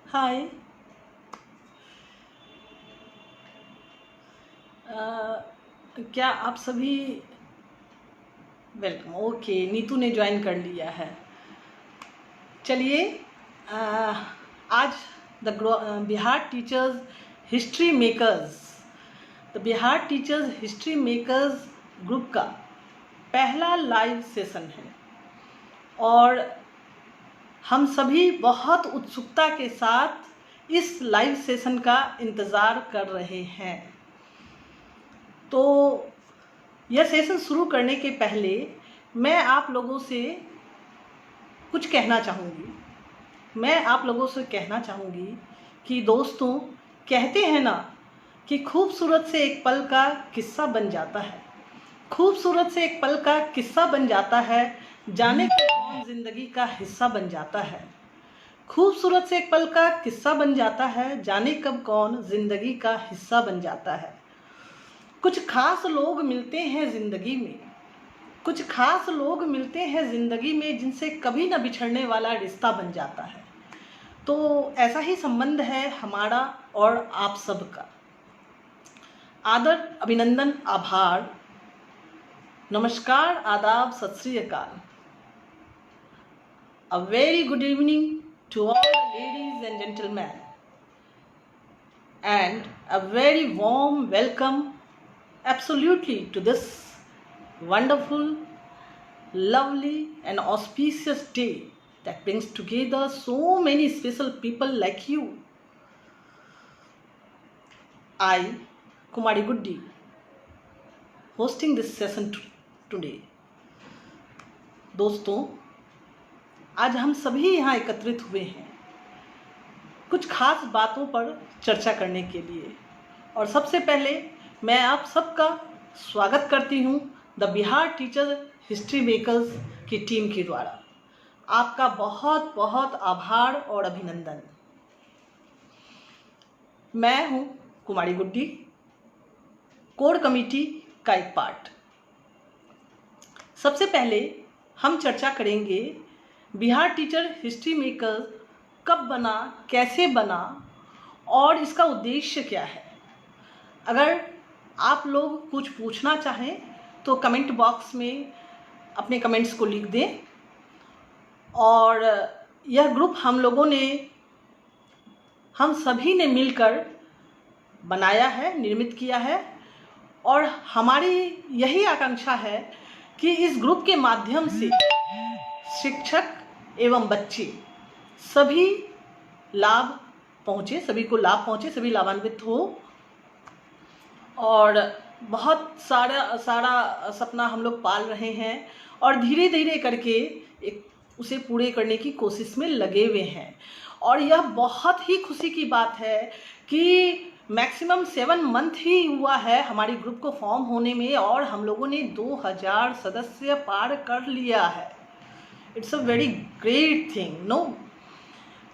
हाय। क्या आप सभी वेलकम। ओके, नीतू ने ज्वाइन कर लिया है। चलिए, आज Bihar teachers history makers Bihar teachers history makers group का पहला लाइव सेशन है और हम सभी बहुत उत्सुकता के साथ इस लाइव सेशन का इंतज़ार कर रहे हैं। तो यह सेशन शुरू करने के पहले मैं आप लोगों से कुछ कहना चाहूँगी कि दोस्तों, कहते हैं ना कि खूबसूरत से एक पल का किस्सा बन जाता है। खूबसूरत से एक पल का किस्सा बन जाता है, जाने कब कौन जिंदगी का हिस्सा बन जाता है। खूबसूरत से एक पल का किस्सा बन जाता है, जाने कब कौन जिंदगी का हिस्सा बन जाता है। कुछ खास लोग मिलते हैं ज़िंदगी में जिनसे कभी न बिछड़ने वाला रिश्ता बन जाता है। तो ऐसा ही संबंध है हमारा और आप सबका। आदर, अभिनंदन, आभार, नमस्कार, आदाब, सत श्री अकाल। A very good evening to all the ladies and gentlemen, and a very warm welcome absolutely to this wonderful, lovely and auspicious day that brings together so many special people like you. I, Kumari Guddi, hosting this session today. दोस्तों, आज हम सभी यहाँ एकत्रित हुए हैं कुछ खास बातों पर चर्चा करने के लिए। और सबसे पहले मैं आप सबका स्वागत करती हूँ the Bihar teacher history makers की टीम के द्वारा। आपका बहुत बहुत आभार और अभिनंदन। मैं हूँ कुमारी गुड्डी, कोर कमेटी का एक पार्ट। सबसे पहले हम चर्चा करेंगे बिहार टीचर हिस्ट्री मेकर कब बना, कैसे बना और इसका उद्देश्य क्या है। अगर आप लोग कुछ पूछना चाहें तो कमेंट बॉक्स में अपने कमेंट्स को लिख दें। और यह ग्रुप हम सभी ने मिलकर बनाया है, निर्मित किया है। और हमारी यही आकांक्षा है कि इस ग्रुप के माध्यम से शिक्षक एवं बच्चे सभी को लाभ पहुँचे, सभी लाभान्वित हो। और बहुत सारा सपना हम लोग पाल रहे हैं और धीरे धीरे करके उसे पूरे करने की कोशिश में लगे हुए हैं। और यह बहुत ही खुशी की बात है कि मैक्सिमम 7 मंथ ही हुआ है हमारी ग्रुप को फॉर्म होने में और हम लोगों ने 2000 सदस्य पार कर लिया है। It's a very great thing, no.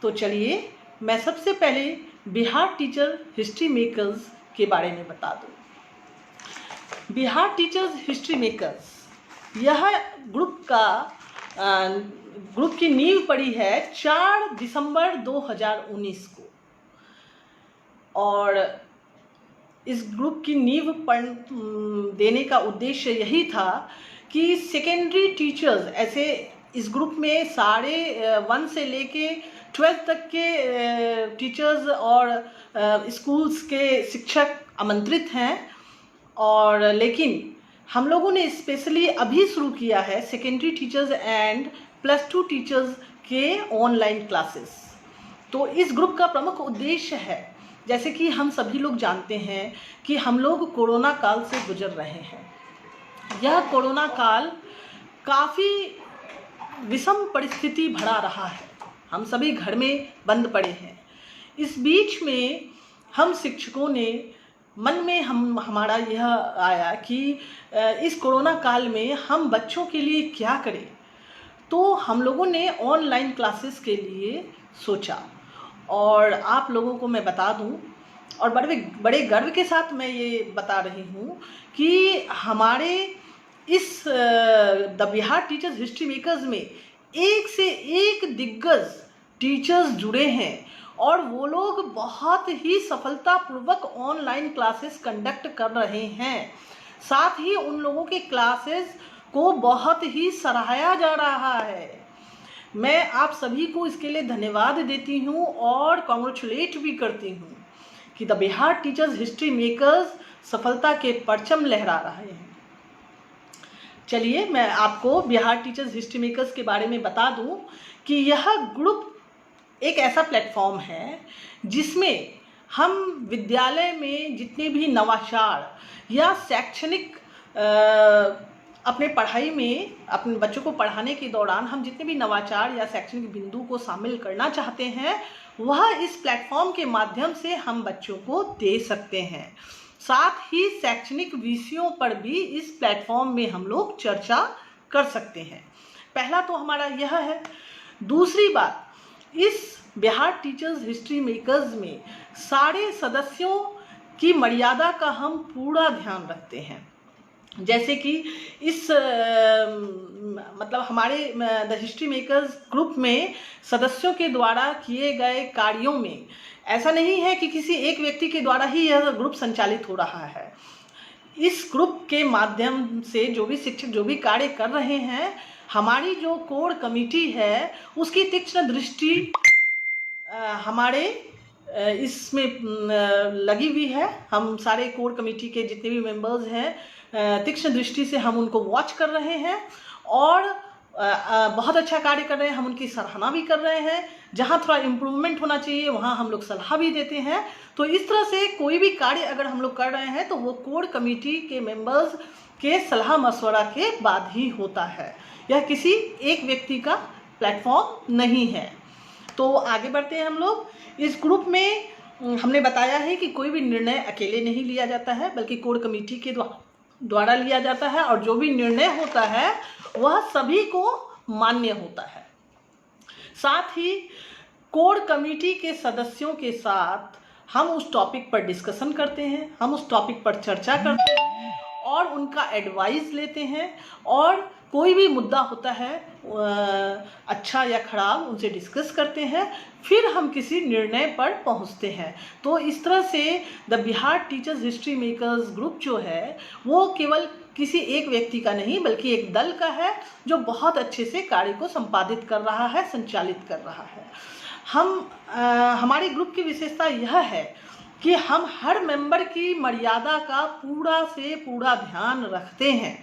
तो चलिए, मैं सबसे पहले बिहार टीचर हिस्ट्री मेकर्स के बारे में बता दूं। बिहार टीचर्स हिस्ट्री मेकर्स, यह ग्रुप की नींव पड़ी है 4 दिसंबर 2019 को। और इस ग्रुप की नींव देने का उद्देश्य यही था कि सेकेंडरी टीचर्स, ऐसे इस ग्रुप में सारे 1 से लेके 12 तक के टीचर्स और स्कूल्स के शिक्षक आमंत्रित हैं। और लेकिन हम लोगों ने स्पेशली अभी शुरू किया है सेकेंडरी टीचर्स एंड +2 टीचर्स के ऑनलाइन क्लासेस। तो इस ग्रुप का प्रमुख उद्देश्य है, जैसे कि हम सभी लोग जानते हैं कि हम लोग कोरोना काल से गुजर रहे हैं। यह कोरोना काल काफ़ी विषम परिस्थिति भरा रहा है। हम सभी घर में बंद पड़े हैं। इस बीच में हम शिक्षकों ने मन में हमारा यह आया कि इस कोरोना काल में हम बच्चों के लिए क्या करें। तो हम लोगों ने ऑनलाइन क्लासेस के लिए सोचा। और आप लोगों को मैं बता दूं, और बड़े गर्व के साथ मैं ये बता रही हूँ कि हमारे इस the Bihar teachers history makers में एक से एक दिग्गज टीचर्स जुड़े हैं और वो लोग बहुत ही सफलतापूर्वक ऑनलाइन क्लासेस कंडक्ट कर रहे हैं। साथ ही उन लोगों के क्लासेस को बहुत ही सराहा जा रहा है। मैं आप सभी को इसके लिए धन्यवाद देती हूँ और कॉन्ग्रेचुलेट भी करती हूँ कि the Bihar teachers history makers सफलता के परचम लहरा रहे हैं। चलिए मैं आपको बिहार टीचर्स हिस्ट्री मेकर्स के बारे में बता दूं कि यह ग्रुप एक ऐसा प्लेटफॉर्म है जिसमें हम विद्यालय में जितने भी नवाचार या शैक्षणिक अपने पढ़ाई में अपने बच्चों को पढ़ाने के दौरान हम जितने भी नवाचार या शैक्षणिक बिंदु को शामिल करना चाहते हैं वह इस प्लेटफॉर्म के माध्यम से हम बच्चों को दे सकते हैं। साथ ही शैक्षणिक विषयों पर भी इस प्लेटफॉर्म में हम लोग चर्चा कर सकते हैं। पहला तो हमारा यह है। दूसरी बात, इस बिहार टीचर्स हिस्ट्री मेकर्स में सारे सदस्यों की मर्यादा का हम पूरा ध्यान रखते हैं। जैसे कि इस मतलब हमारे द हिस्ट्री मेकर्स ग्रुप में सदस्यों के द्वारा किए गए कार्यों में ऐसा नहीं है कि किसी एक व्यक्ति के द्वारा ही यह ग्रुप संचालित हो रहा है। इस ग्रुप के माध्यम से जो भी शिक्षक जो भी कार्य कर रहे हैं, हमारी जो कोर कमेटी है उसकी तीक्ष्ण दृष्टि हमारे इसमें लगी हुई है। हम सारे कोर कमेटी के जितने भी मेंबर्स हैं तीक्ष्ण दृष्टि से हम उनको वॉच कर रहे हैं और बहुत अच्छा कार्य कर रहे हैं। हम उनकी सराहना भी कर रहे हैं। जहाँ थोड़ा इम्प्रूवमेंट होना चाहिए वहाँ हम लोग सलाह भी देते हैं। तो इस तरह से कोई भी कार्य अगर हम लोग कर रहे हैं तो वो कोर कमेटी के मेंबर्स के सलाह मशवरा के बाद ही होता है। यह किसी एक व्यक्ति का प्लेटफॉर्म नहीं है। तो आगे बढ़ते हैं हम लोग। इस ग्रुप में हमने बताया है कि कोई भी निर्णय अकेले नहीं लिया जाता है बल्कि कोर कमेटी के द्वारा लिया जाता है और जो भी निर्णय होता है वह सभी को मान्य होता है। साथ ही कोर कमेटी के सदस्यों के साथ हम उस टॉपिक पर डिस्कशन करते हैं, हम उस टॉपिक पर चर्चा करते हैं और उनका एडवाइस लेते हैं और कोई भी मुद्दा होता है अच्छा या खराब उनसे डिस्कस करते हैं, फिर हम किसी निर्णय पर पहुंचते हैं। तो इस तरह से the Bihar teachers history makers group जो है वो केवल किसी एक व्यक्ति का नहीं बल्कि एक दल का है जो बहुत अच्छे से कार्य को संपादित कर रहा है, संचालित कर रहा है। हमारे ग्रुप की विशेषता यह है कि हम हर मेंबर की मर्यादा का पूरा से पूरा ध्यान रखते हैं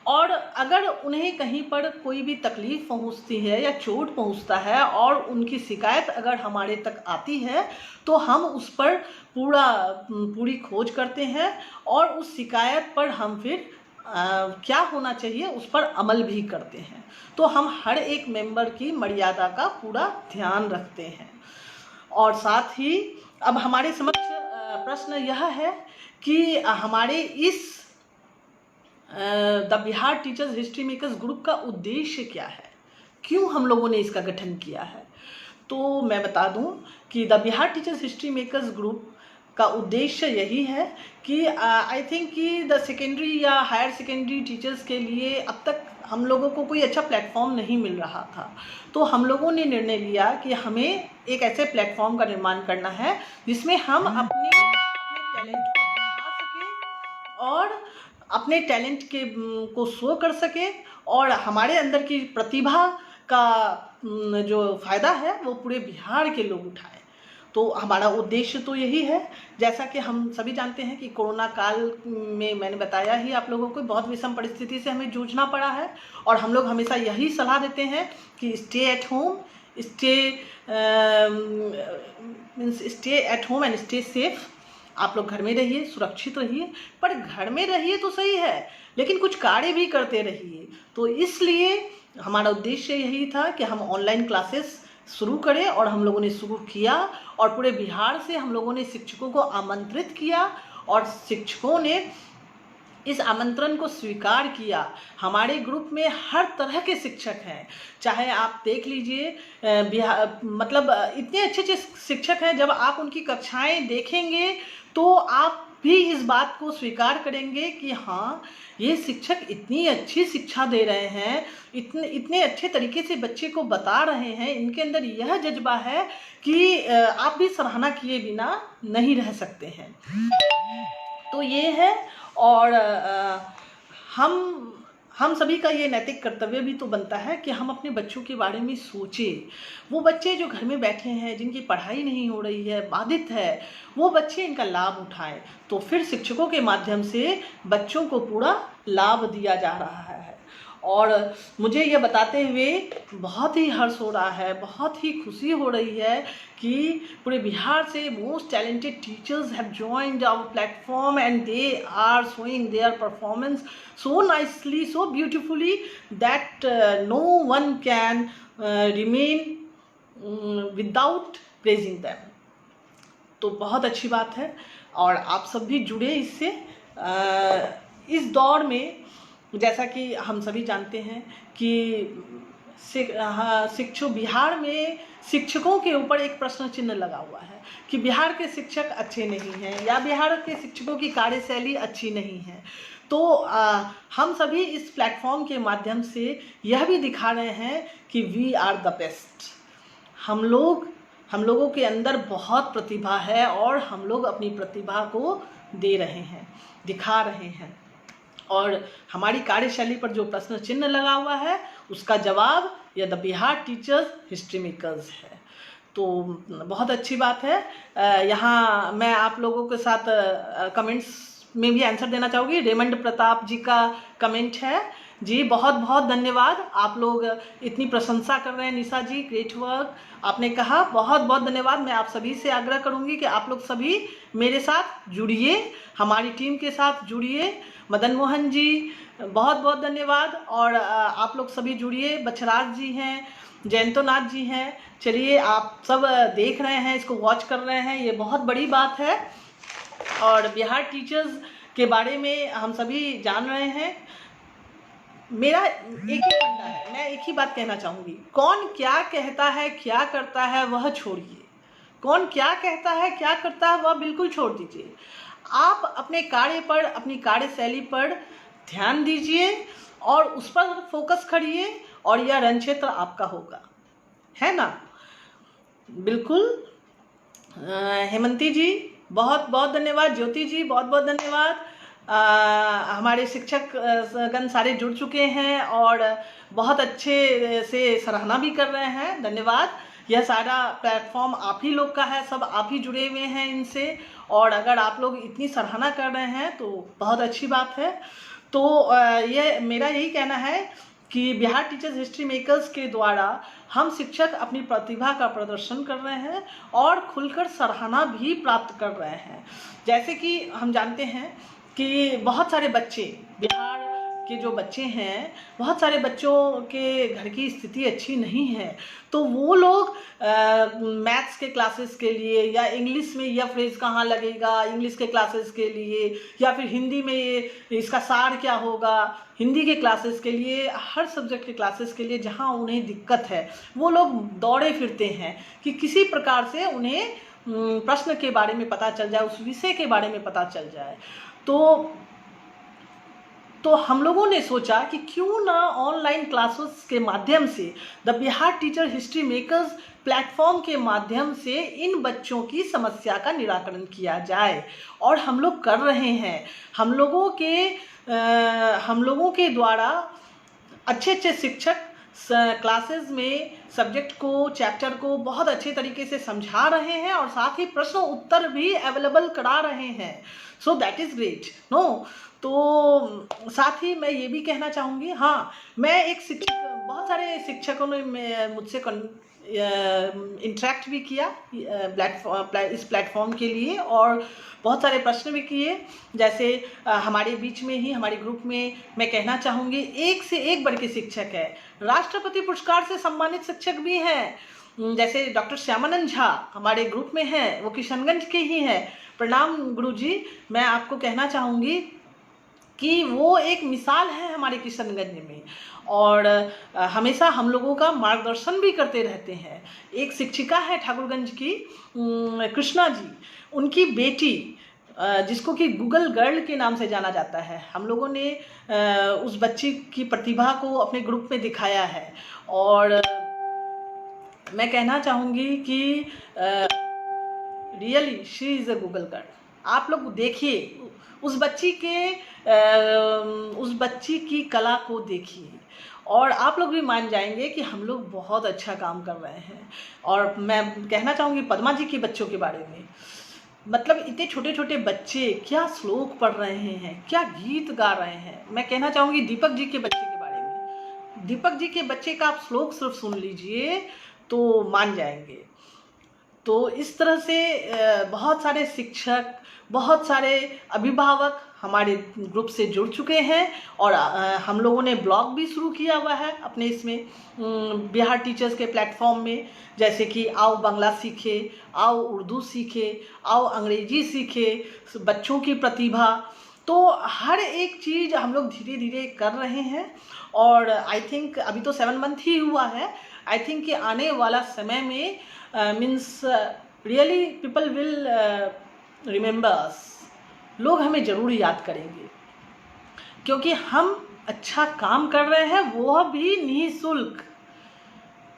और अगर उन्हें कहीं पर कोई भी तकलीफ पहुंचती है या चोट पहुंचता है और उनकी शिकायत अगर हमारे तक आती है तो हम उस पर पूरी खोज करते हैं और उस शिकायत पर हम फिर क्या होना चाहिए उस पर अमल भी करते हैं। तो हम हर एक मेंबर की मर्यादा का पूरा ध्यान रखते हैं। और साथ ही अब हमारे समक्ष प्रश्न यह है कि हमारे इस the Bihar teachers history makers group का उद्देश्य क्या है, क्यों हम लोगों ने इसका गठन किया है। तो मैं बता दूं कि the Bihar teachers history makers group का उद्देश्य यही है कि आई थिंक कि द सेकेंडरी या हायर सेकेंडरी टीचर्स के लिए अब तक हम लोगों को कोई अच्छा प्लेटफॉर्म नहीं मिल रहा था। तो हम लोगों ने निर्णय लिया कि हमें एक ऐसे प्लेटफॉर्म का निर्माण करना है जिसमें हम अपने टैलेंट को दिखा सकें और अपने टैलेंट को शो कर सके और हमारे अंदर की प्रतिभा का जो फ़ायदा है वो पूरे बिहार के लोग उठाएं। तो हमारा उद्देश्य तो यही है। जैसा कि हम सभी जानते हैं कि कोरोना काल में मैंने बताया ही आप लोगों को बहुत विषम परिस्थिति से हमें जूझना पड़ा है और हम लोग हमेशा यही सलाह देते हैं कि stay at home and stay safe. आप लोग घर में रहिए, सुरक्षित रहिए, पर घर में रहिए तो सही है लेकिन कुछ कार्य भी करते रहिए। तो इसलिए हमारा उद्देश्य यही था कि हम ऑनलाइन क्लासेस शुरू करें और हम लोगों ने शुरू किया और पूरे बिहार से हम लोगों ने शिक्षकों को आमंत्रित किया और शिक्षकों ने इस आमंत्रण को स्वीकार किया। हमारे ग्रुप में हर तरह के शिक्षक हैं, चाहे आप देख लीजिए मतलब इतने अच्छे अच्छे शिक्षक हैं, जब आप उनकी कक्षाएं देखेंगे तो आप भी इस बात को स्वीकार करेंगे कि हाँ, ये शिक्षक इतनी अच्छी शिक्षा दे रहे हैं, इतने इतने अच्छे तरीके से बच्चे को बता रहे हैं, इनके अंदर यह जज्बा है कि आप भी सराहना किए बिना नहीं रह सकते हैं। तो ये है। और हम सभी का ये नैतिक कर्तव्य भी तो बनता है कि हम अपने बच्चों के बारे में सोचें। वो बच्चे जो घर में बैठे हैं, जिनकी पढ़ाई नहीं हो रही है, बाधित है, वो बच्चे इनका लाभ उठाएं। तो फिर शिक्षकों के माध्यम से बच्चों को पूरा लाभ दिया जा रहा है। और मुझे ये बताते हुए बहुत ही हर्ष हो रहा है, बहुत ही खुशी हो रही है कि पूरे बिहार से most talented teachers have joined our platform and they are showing their performance so nicely, so beautifully that no one can remain without praising them. तो बहुत अच्छी बात है। और आप सब भी जुड़े इससे। इस दौर में जैसा कि हम सभी जानते हैं कि बिहार में शिक्षकों के ऊपर एक प्रश्न चिन्ह लगा हुआ है कि बिहार के शिक्षक अच्छे नहीं हैं या बिहार के शिक्षकों की कार्यशैली अच्छी नहीं है। तो हम सभी इस प्लेटफॉर्म के माध्यम से यह भी दिखा रहे हैं कि वी आर द बेस्ट। हम लोगों के अंदर बहुत प्रतिभा है और हम लोग अपनी प्रतिभा को दे रहे हैं, दिखा रहे हैं। और हमारी कार्यशैली पर जो प्रश्न चिन्ह लगा हुआ है उसका जवाब यह the Bihar teachers history makers है। तो बहुत अच्छी बात है। यहाँ मैं आप लोगों के साथ कमेंट्स में भी आंसर देना चाहूँगी। रेमंड प्रताप जी का कमेंट है। जी बहुत बहुत धन्यवाद, आप लोग इतनी प्रशंसा कर रहे हैं। निशा जी ग्रेट वर्क आपने कहा, बहुत बहुत धन्यवाद। मैं आप सभी से आग्रह करूँगी कि आप लोग सभी मेरे साथ जुड़िए, हमारी टीम के साथ जुड़िए। मदन मोहन जी बहुत बहुत धन्यवाद। और आप लोग सभी जुड़िए। बछराज जी हैं, जयंतनाथ जी हैं। चलिए आप सब देख रहे हैं, इसको वॉच कर रहे हैं, ये बहुत बड़ी बात है। और बिहार टीचर्स के बारे में हम सभी जान रहे हैं। मेरा एक ही फंडा है, मैं एक ही बात कहना चाहूँगी, कौन क्या कहता है क्या करता है वह छोड़िए। कौन क्या कहता है क्या करता है वह बिल्कुल छोड़ दीजिए। आप अपने कार्य पर, अपनी कार्यशैली पर ध्यान दीजिए और उस पर फोकस करिए और यह रण क्षेत्र आपका होगा, है ना। बिल्कुल। हेमंती जी बहुत बहुत धन्यवाद। ज्योति जी बहुत बहुत धन्यवाद। हमारे शिक्षक गण सारे जुड़ चुके हैं और बहुत अच्छे से सराहना भी कर रहे हैं, धन्यवाद। यह सारा प्लेटफॉर्म आप ही लोग का है, सब आप ही जुड़े हुए हैं इनसे। और अगर आप लोग इतनी सराहना कर रहे हैं तो बहुत अच्छी बात है। तो ये मेरा यही कहना है कि बिहार टीचर्स हिस्ट्री मेकर्स के द्वारा हम शिक्षक अपनी प्रतिभा का प्रदर्शन कर रहे हैं और खुलकर सराहना भी प्राप्त कर रहे हैं। जैसे कि हम जानते हैं कि बहुत सारे बच्चे, बिहार के जो बच्चे हैं, बहुत सारे बच्चों के घर की स्थिति अच्छी नहीं है, तो वो लोग मैथ्स के क्लासेस के लिए या इंग्लिश में यह फ्रेज कहाँ लगेगा इंग्लिश के क्लासेस के लिए, या फिर हिंदी में ये इसका सार क्या होगा हिंदी के क्लासेस के लिए, हर सब्जेक्ट के क्लासेस के लिए जहाँ उन्हें दिक्कत है वो लोग दौड़े फिरते हैं कि किसी प्रकार से उन्हें प्रश्न के बारे में पता चल जाए, उस विषय के बारे में पता चल जाए। तो हम लोगों ने सोचा कि क्यों ना ऑनलाइन क्लासेस के माध्यम से the Bihar teacher history makers platform के माध्यम से इन बच्चों की समस्या का निराकरण किया जाए। और हम लोग कर रहे हैं। हम लोगों के द्वारा अच्छे अच्छे शिक्षक क्लासेस में सब्जेक्ट को, चैप्टर को बहुत अच्छे तरीके से समझा रहे हैं और साथ ही प्रश्न उत्तर भी अवेलेबल करा रहे हैं। So that is great no. तो साथ ही मैं ये भी कहना चाहूँगी, हाँ मैं एक शिक्षक, बहुत सारे शिक्षकों ने मुझसे इंटरेक्ट भी किया इस प्लेटफॉर्म के लिए और बहुत सारे प्रश्न भी किए। जैसे हमारे बीच में ही, हमारे ग्रुप में मैं कहना चाहूँगी, एक से एक बढ़ के शिक्षक है। राष्ट्रपति पुरस्कार से सम्मानित शिक्षक भी हैं। जैसे डॉक्टर श्यामानंद झा हमारे ग्रुप में हैं, वो किशनगंज के ही हैं। प्रणाम गुरुजी। मैं आपको कहना चाहूँगी कि वो एक मिसाल है हमारे किशनगंज में और हमेशा हम लोगों का मार्गदर्शन भी करते रहते हैं। एक शिक्षिका है ठाकुरगंज की कृष्णा जी, उनकी बेटी जिसको कि गूगल गर्ल के नाम से जाना जाता है, हम लोगों ने उस बच्ची की प्रतिभा को अपने ग्रुप में दिखाया है। और मैं कहना चाहूँगी कि really she is a Google girl. आप लोग देखिए उस बच्ची की कला को देखिए और आप लोग भी मान जाएंगे कि हम लोग बहुत अच्छा काम कर रहे हैं। और मैं कहना चाहूँगी पद्मा जी के बच्चों के बारे में, मतलब इतने छोटे छोटे बच्चे क्या श्लोक पढ़ रहे हैं, क्या गीत गा रहे हैं। मैं कहना चाहूँगी दीपक जी के बच्चे के बारे में, दीपक जी के बच्चे का आप श्लोक सिर्फ सुन लीजिए तो मान जाएंगे। तो इस तरह से बहुत सारे शिक्षक, बहुत सारे अभिभावक हमारे ग्रुप से जुड़ चुके हैं और हम लोगों ने ब्लॉग भी शुरू किया हुआ है अपने इसमें बिहार टीचर्स के प्लेटफॉर्म में, जैसे कि आओ बांग्ला सीखे, आओ उर्दू सीखे, आओ अंग्रेजी सीखे, बच्चों की प्रतिभा। तो हर एक चीज़ हम लोग धीरे धीरे कर रहे हैं और आई थिंक अभी तो 7 मंथ ही हुआ है। आई थिंक कि आने वाला समय में means really people will remember us, लोग हमें ज़रूर याद करेंगे क्योंकि हम अच्छा काम कर रहे हैं, वो भी निःशुल्क,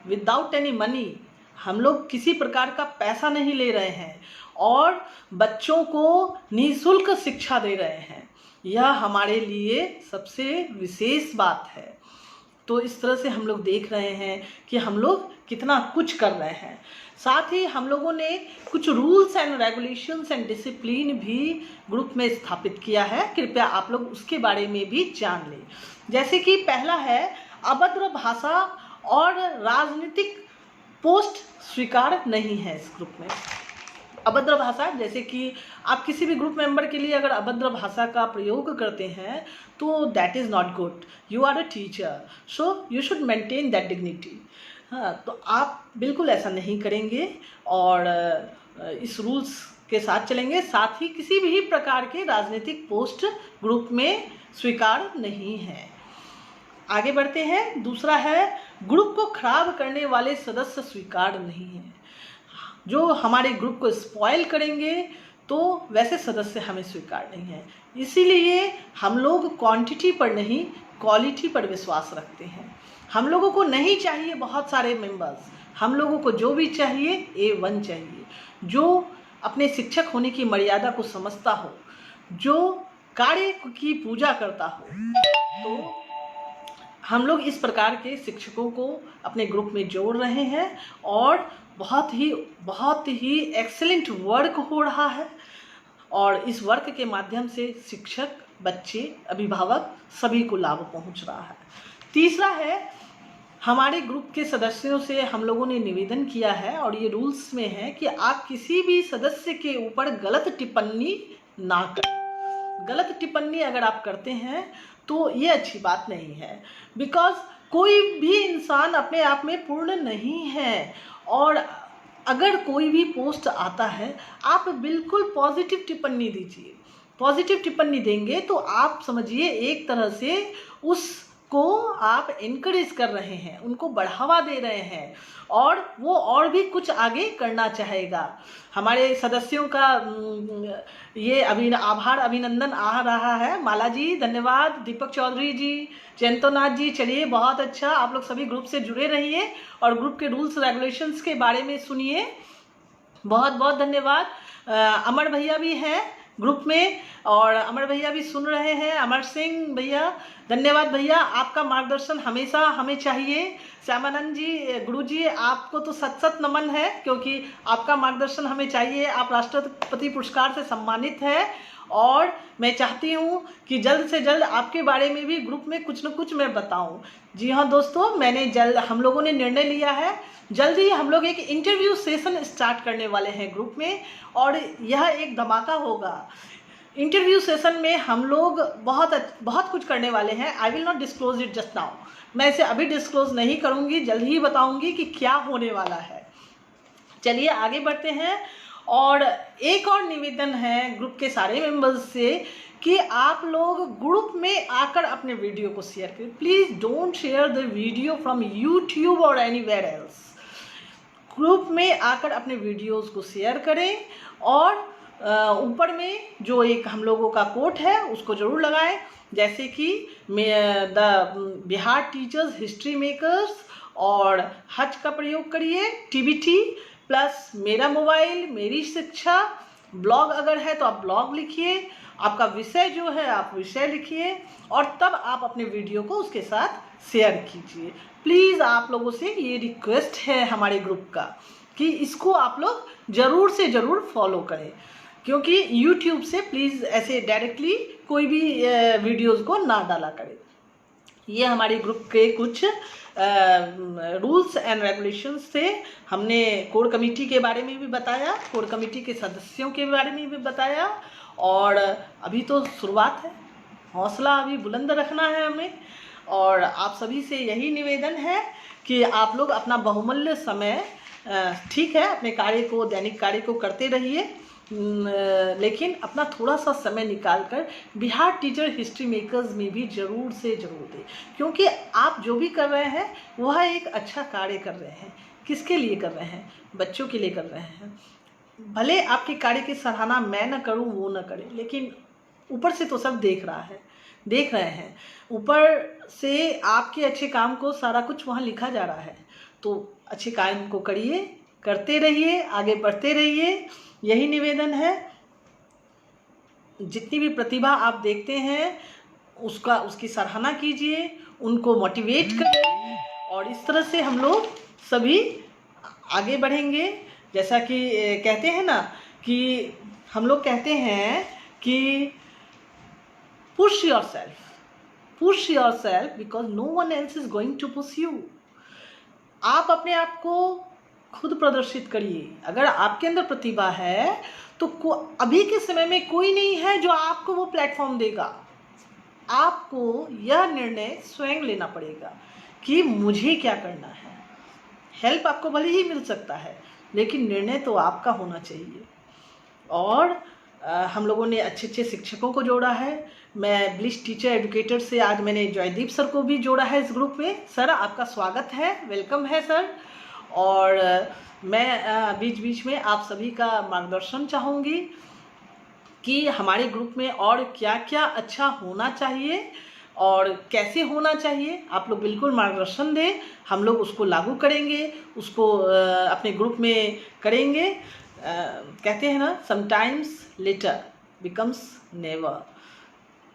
विदाउट एनी मनी। हम लोग किसी प्रकार का पैसा नहीं ले रहे हैं और बच्चों को निःशुल्क शिक्षा दे रहे हैं। यह हमारे लिए सबसे विशेष बात है। तो इस तरह से हम लोग देख रहे हैं कि हम लोग कितना कुछ कर रहे हैं। साथ ही हम लोगों ने कुछ rules and regulations and discipline भी ग्रुप में स्थापित किया है, कृपया आप लोग उसके बारे में भी जान लें। जैसे कि पहला है अभद्र भाषा और राजनीतिक पोस्ट स्वीकार नहीं है इस ग्रुप में। अभद्र भाषा, जैसे कि आप किसी भी ग्रुप मेंबर के लिए अगर अभद्र भाषा का प्रयोग करते हैं तो that is not good. You are a teacher, so you should maintain that dignity. हाँ, तो आप बिल्कुल ऐसा नहीं करेंगे और इस रूल्स के साथ चलेंगे। साथ ही किसी भी प्रकार के राजनीतिक पोस्ट ग्रुप में स्वीकार नहीं है। आगे बढ़ते हैं। दूसरा है ग्रुप को खराब करने वाले सदस्य स्वीकार नहीं है। जो हमारे ग्रुप को स्पॉइल करेंगे तो वैसे सदस्य हमें स्वीकार नहीं है। इसीलिए हम लोग क्वांटिटी पर नहीं, क्वालिटी पर विश्वास रखते हैं। हम लोगों को नहीं चाहिए बहुत सारे मेंबर्स, हम लोगों को जो भी चाहिए A1 चाहिए, जो अपने शिक्षक होने की मर्यादा को समझता हो, जो कार्य की पूजा करता हो। तो हम लोग इस प्रकार के शिक्षकों को अपने ग्रुप में जोड़ रहे हैं और बहुत ही एक्सीलेंट वर्क हो रहा है और इस वर्क के माध्यम से शिक्षक, बच्चे, अभिभावक सभी को लाभ पहुंच रहा है। तीसरा है हमारे ग्रुप के सदस्यों से हम लोगों ने निवेदन किया है और ये रूल्स में है कि आप किसी भी सदस्य के ऊपर गलत टिप्पणी ना करें। गलत टिप्पणी अगर आप करते हैं तो ये अच्छी बात नहीं है, बिकॉज कोई भी इंसान अपने आप में पूर्ण नहीं है और अगर कोई भी पोस्ट आता है आप बिल्कुल पॉजिटिव टिप्पणी दीजिए। पॉजिटिव टिप्पणी देंगे तो आप समझिए एक तरह से उसको आप इनकरेज कर रहे हैं, उनको बढ़ावा दे रहे हैं और वो और भी कुछ आगे करना चाहेगा। हमारे सदस्यों का ये आभार अभिनंदन आ रहा है। माला जी धन्यवाद, दीपक चौधरी जी, जयंतोनाथ जी, चलिए बहुत अच्छा, आप लोग सभी ग्रुप से जुड़े रहिए और ग्रुप के रूल्स रेगुलेशंस के बारे में सुनिए। बहुत बहुत धन्यवाद। अमर भैया भी हैं ग्रुप में और अमर भैया भी सुन रहे हैं। अमर सिंह भैया धन्यवाद भैया, आपका मार्गदर्शन हमेशा हमें चाहिए। श्यामानंद जी, गुरु जी, आपको तो सत सत नमन है क्योंकि आपका मार्गदर्शन हमें चाहिए। आप राष्ट्रपति पुरस्कार से सम्मानित हैं और मैं चाहती हूँ कि जल्द से जल्द आपके बारे में भी ग्रुप में कुछ न कुछ मैं बताऊँ। जी हाँ दोस्तों, हम लोगों ने निर्णय लिया है, जल्द ही हम लोग एक इंटरव्यू सेशन स्टार्ट करने वाले हैं ग्रुप में और यह एक धमाका होगा। इंटरव्यू सेशन में हम लोग बहुत कुछ करने वाले हैं। I will not disclose it just now, मैं इसे अभी डिस्क्लोज नहीं करूँगी, जल्द ही बताऊँगी कि क्या होने वाला है। चलिए आगे बढ़ते हैं। और एक और निवेदन है ग्रुप के सारे मेंबर्स से कि आप लोग ग्रुप में आकर अपने वीडियो को शेयर करें। Please don't share the video from YouTube और एनीवेयर एल्स। ग्रुप में आकर अपने वीडियोस को शेयर करें और ऊपर में जो एक हम लोगों का कोट है उसको जरूर लगाएं, जैसे कि the Bihar teachers history makers, और हज का प्रयोग करिए, टीबीटी प्लस मेरा मोबाइल मेरी शिक्षा। ब्लॉग अगर है तो आप ब्लॉग लिखिए, आपका विषय जो है आप विषय लिखिए, और तब आप अपने वीडियो को उसके साथ शेयर कीजिए। प्लीज़ आप लोगों से ये रिक्वेस्ट है हमारे ग्रुप का कि इसको आप लोग ज़रूर से ज़रूर फॉलो करें, क्योंकि YouTube से प्लीज़ ऐसे डायरेक्टली कोई भी वीडियोज़ को ना डाला करें। ये हमारे ग्रुप के कुछ रूल्स एंड रेगुलेशंस थे। हमने कोर कमेटी के बारे में भी बताया, कोर कमेटी के सदस्यों के बारे में भी बताया, और अभी तो शुरुआत है, हौसला अभी बुलंद रखना है हमें। और आप सभी से यही निवेदन है कि आप लोग अपना बहुमूल्य समय ठीक है अपने कार्य को, दैनिक कार्य को करते रहिए, लेकिन अपना थोड़ा सा समय निकालकर बिहार टीचर हिस्ट्री मेकर्स में भी ज़रूर से ज़रूर दें, क्योंकि आप जो भी कर रहे हैं वह एक अच्छा कार्य कर रहे हैं। किसके लिए कर रहे हैं? बच्चों के लिए कर रहे हैं। भले आपके कार्य की सराहना मैं न करूं, वो न करें, लेकिन ऊपर से तो सब देख रहे हैं। ऊपर से आपके अच्छे काम को सारा कुछ वहाँ लिखा जा रहा है, तो अच्छे काम को करिए, करते रहिए, आगे बढ़ते रहिए, यही निवेदन है। जितनी भी प्रतिभा आप देखते हैं उसकी सराहना कीजिए, उनको मोटिवेट करिए, और इस तरह से हम लोग सभी आगे बढ़ेंगे। जैसा कि कहते हैं ना कि हम लोग कहते हैं कि push yourself because no one else is going to push you. आप अपने आप को खुद प्रदर्शित करिए। अगर आपके अंदर प्रतिभा है तो अभी के समय में कोई नहीं है जो आपको वो प्लेटफॉर्म देगा। आपको यह निर्णय स्वयं लेना पड़ेगा कि मुझे क्या करना है। हेल्प आपको भले ही मिल सकता है, लेकिन निर्णय तो आपका होना चाहिए। और हम लोगों ने अच्छे अच्छे शिक्षकों को जोड़ा है। मैं ब्लिस टीचर एजुकेटर से आज मैंने जयदीप सर को भी जोड़ा है इस ग्रुप में। सर आपका स्वागत है, वेलकम है सर। और मैं बीच बीच में आप सभी का मार्गदर्शन चाहूँगी कि हमारे ग्रुप में और क्या क्या अच्छा होना चाहिए और कैसे होना चाहिए। आप लोग बिल्कुल मार्गदर्शन दें, हम लोग उसको लागू करेंगे, उसको अपने ग्रुप में करेंगे। कहते हैं ना, समटाइम्स लेटर बिकम्स नेवर।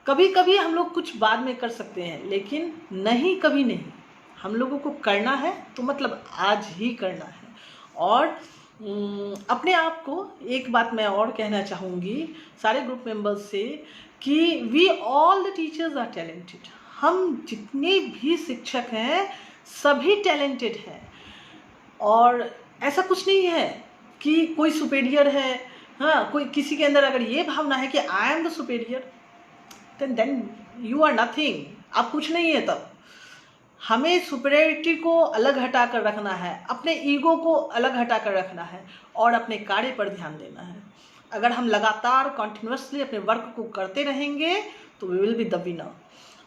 कभी कभी हम लोग कुछ बाद में कर सकते हैं, लेकिन नहीं, कभी नहीं। हम लोगों को करना है तो मतलब आज ही करना है। और अपने आप को एक बात मैं और कहना चाहूँगी सारे ग्रुप मेंबर्स से कि we all the teachers are talented. हम जितने भी शिक्षक हैं सभी टैलेंटेड हैं, और ऐसा कुछ नहीं है कि कोई सुपेरियर है। हाँ, कोई किसी के अंदर अगर ये भावना है कि I am the superior, then you are nothing, आप कुछ नहीं है। तब हमें सुपेरियरिटी को अलग हटा कर रखना है, अपने ईगो को अलग हटा कर रखना है, और अपने कार्य पर ध्यान देना है। अगर हम लगातार कॉन्टिन्यूसली अपने वर्क को करते रहेंगे तो we will be the winner.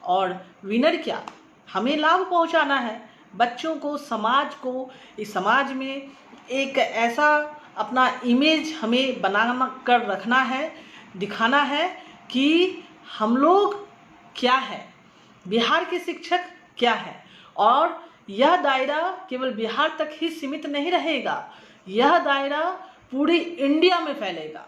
और विनर क्या, हमें लाभ पहुंचाना है बच्चों को, समाज को। इस समाज में एक ऐसा अपना इमेज हमें बना कर रखना है, दिखाना है कि हम लोग क्या है, बिहार के शिक्षक क्या है। और यह दायरा केवल बिहार तक ही सीमित नहीं रहेगा, यह दायरा पूरी इंडिया में फैलेगा।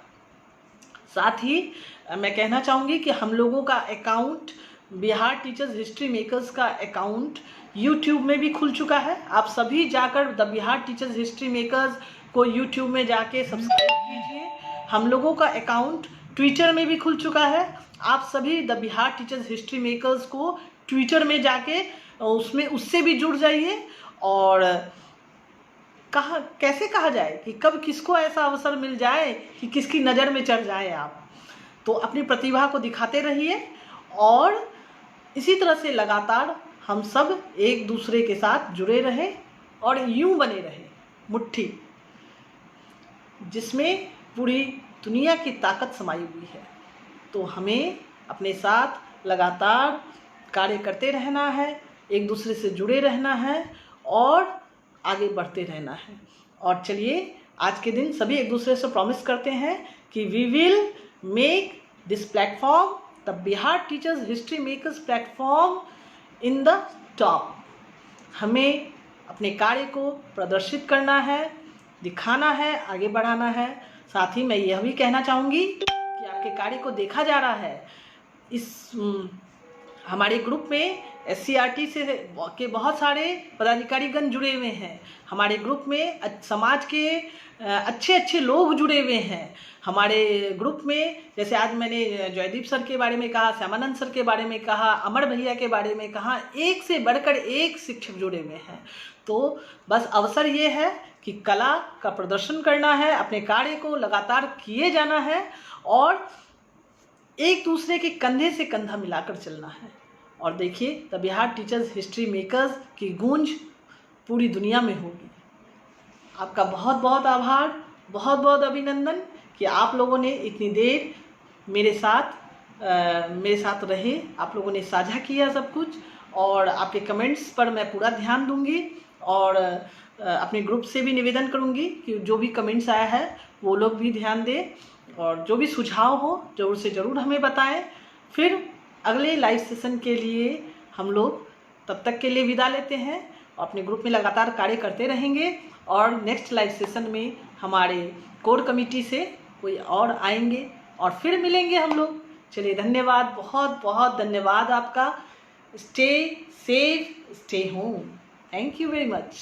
साथ ही मैं कहना चाहूँगी कि हम लोगों का account, Bihar teachers history makers का अकाउंट यूट्यूब में भी खुल चुका है। आप सभी जाकर the Bihar teachers history makers को यूट्यूब में जाके सब्सक्राइब कीजिए। हम लोगों का अकाउंट ट्विटर में भी खुल चुका है। आप सभी the Bihar teachers history makers को ट्विटर में जाके उससे भी जुड़ जाइए। और कैसे कहा जाए कि कब किसको ऐसा अवसर मिल जाए कि किसकी नज़र में चढ़ जाए आप। तो अपनी प्रतिभा को दिखाते रहिए, और इसी तरह से लगातार हम सब एक दूसरे के साथ जुड़े रहें और यूं बने रहें मुट्ठी, जिसमें पूरी दुनिया की ताकत समाई हुई है। तो हमें अपने साथ लगातार कार्य करते रहना है, एक दूसरे से जुड़े रहना है और आगे बढ़ते रहना है। और चलिए आज के दिन सभी एक दूसरे से प्रॉमिस करते हैं कि we will make this platform, the Bihar teachers history makers platform, in the top. हमें अपने कार्य को प्रदर्शित करना है, दिखाना है, आगे बढ़ाना है। साथ ही मैं यह भी कहना चाहूँगी कि आपके कार्य को देखा जा रहा है। इस हमारे ग्रुप में SCERT से के बहुत सारे पदाधिकारीगण जुड़े हुए हैं। हमारे ग्रुप में समाज के अच्छे अच्छे लोग जुड़े हुए हैं। हमारे ग्रुप में जैसे आज मैंने जयदीप सर के बारे में कहा, श्यामानंद सर के बारे में कहा, अमर भैया के बारे में कहा, एक से बढ़कर एक शिक्षक जुड़े हुए हैं। तो बस अवसर ये है कि कला का प्रदर्शन करना है, अपने कार्य को लगातार किए जाना है और एक दूसरे के कंधे से कंधा मिलाकर चलना है। और देखिए, the Bihar teachers history makers की गूंज पूरी दुनिया में होगी। आपका बहुत बहुत आभार, बहुत बहुत अभिनंदन कि आप लोगों ने इतनी देर मेरे साथ रहे, आप लोगों ने साझा किया सब कुछ। और आपके कमेंट्स पर मैं पूरा ध्यान दूंगी और अपने ग्रुप से भी निवेदन करूंगी कि जो भी कमेंट्स आया है वो लोग भी ध्यान दें और जो भी सुझाव हो ज़रूर से ज़रूर हमें बताएं। फिर अगले लाइव सेशन के लिए हम लोग तब तक के लिए विदा लेते हैं। अपने ग्रुप में लगातार कार्य करते रहेंगे और नेक्स्ट लाइव सेशन में हमारे कोर कमेटी से कोई और आएंगे और फिर मिलेंगे हम लोग। चलिए, धन्यवाद, बहुत बहुत धन्यवाद आपका। Stay safe, stay home. Thank you very much.